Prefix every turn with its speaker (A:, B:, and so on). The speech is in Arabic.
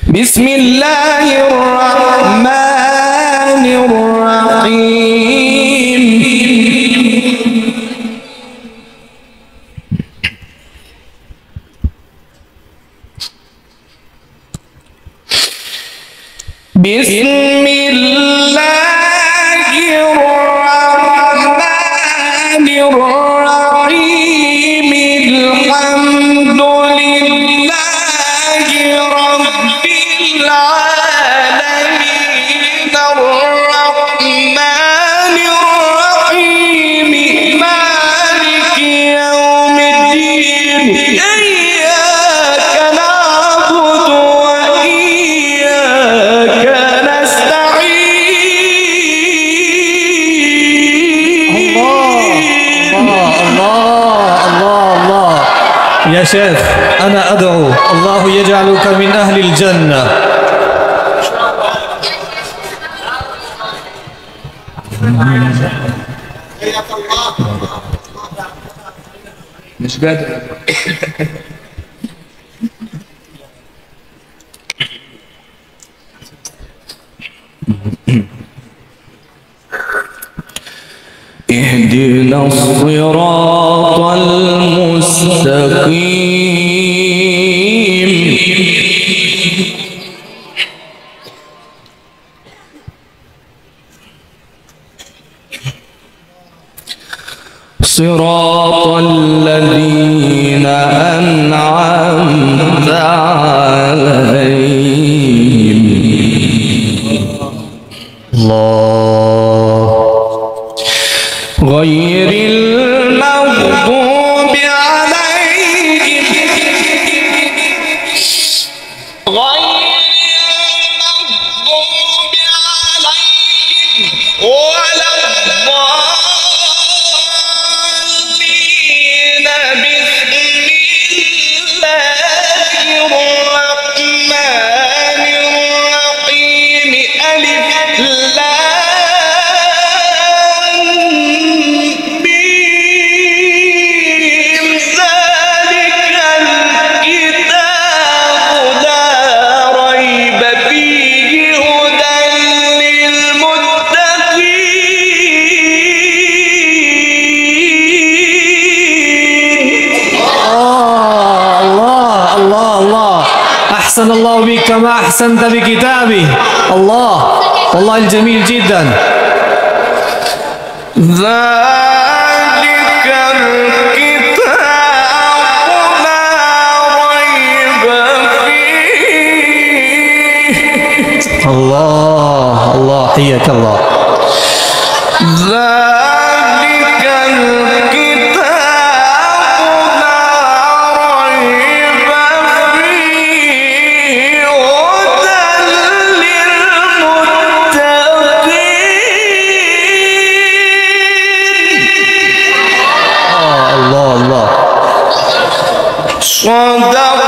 A: بسم الله الرحمن الرحيم. بسم الله الرحمن الرحيم. الحمد لله رب العالمين الرحمن الرحيم مالك يوم الدين إياك نعبد وإياك نستعين.
B: الله يا شيخ، أنا أدعو الله يجعلك من أهل الجنة.
A: مش قادر. اهدنا الصراط المستقيم. صراط الذين أنعمت عليهم.
B: الله.
A: غير المغضوب عليهم ولا الضالين. بسم الله الرحمن الرحيم. ألف لام ميم. ذلك الكتاب لا ريب فيه هدى للمتقين.
B: الله. أحسن الله بك كما أحسنت بكتابه. الله والله الجميل جدا.
A: ذلك الكتاب لا ريب فيه.
B: الله حياك الله.
A: ذلك الكتاب لا ريب فيه هدى للمتقين.
B: الله.
A: صدق